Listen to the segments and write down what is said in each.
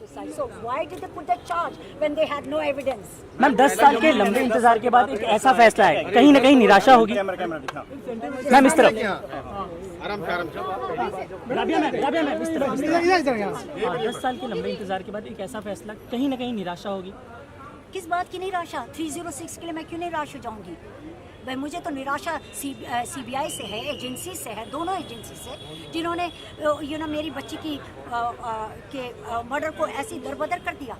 suicide. So why did they put that charge when they had no evidence? Ma'am 10 साल के लंबे इंतजार के बाद एक ऐसा फैसला है, कहीं ना कहीं निराशा होगी मैम इस तरफ। राबिया मैम इस तरफ। 10 साल के लंबे इंतजार के बाद एक ऐसा फैसला, कहीं ना कहीं निराशा होगी। किस बात की निराशा? 306 के लिए मैं क्यों निराश हो जाऊंगी भाई? मुझे तो निराशा सीबीआई से है, एजेंसी से है, दोनों एजेंसी से, जिन्होंने मेरी बच्ची की के मर्डर को ऐसी दरबदर कर दिया।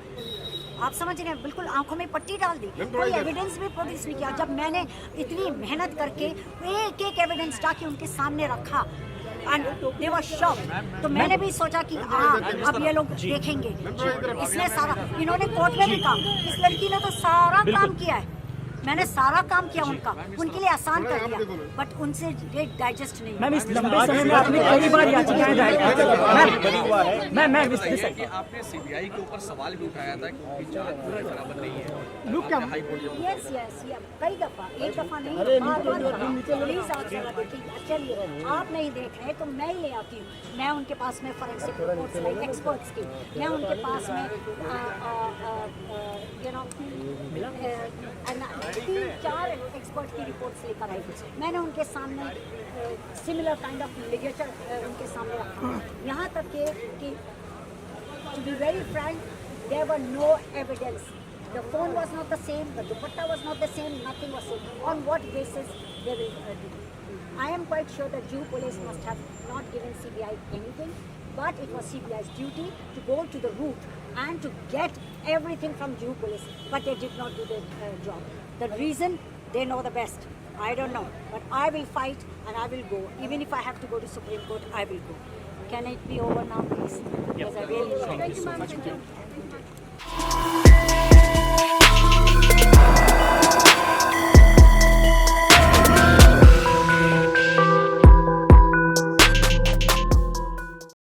आप समझ रहे हैं, बिल्कुल आंखों में पट्टी डाल दी। कोई एविडेंस भी प्रोड्यूस नहीं किया। जब मैंने इतनी मेहनत करके एक एक एविडेंस डाके उनके सामने रखा एंड दे वर शॉक्ड, तो मैंने भी सोचा कि हाँ अब ये लोग देखेंगे। इसने सारा, इन्होंने कोर्ट में भी कहा, इस लड़की ने तो सारा काम किया है, मैंने सारा काम किया उनका, उनके लिए आसान कर दिया, बट उनसे ये डाइजेस्ट नहीं। मैम इस लंबे समय में आपने कई बार याचिकाएं दायर की। मैम आपने सीबीआई के ऊपर सवाल भी उठाया था कि जांच बराबर नहीं है। यस कई दफा, एक दफा नहीं, बार-बार। प्लीज आप जरा देखिए, चलिए आप नहीं देख रहे तो मैं ही ले आती हूँ। मैं उनके पास में फॉरेंसिक रिपोर्ट्स लाई, एक्सपर्ट्स की, मैं उनके पास में 3-4 एक्सपर्ट की रिपोर्ट्स लेकर आई। मैंने उनके सामने सिमिलर काइंड ऑफ लिटरेचर उनके सामने रखा, यहाँ तक कि to be very frank, there were no evidence. The phone was not the same, the dupatta was not the same, nothing was same. On what basis they will do? I am quite sure that Juhu police must have not given CBI anything, but it was CBI's duty to go to the root and to get everything from Juhu police, but they did not do their job. The reason, they know the best. I don't know, but I will fight and I will go. Even if I have to go to Supreme Court, I will go. Can it be over now, please? Because I really Thank you so much.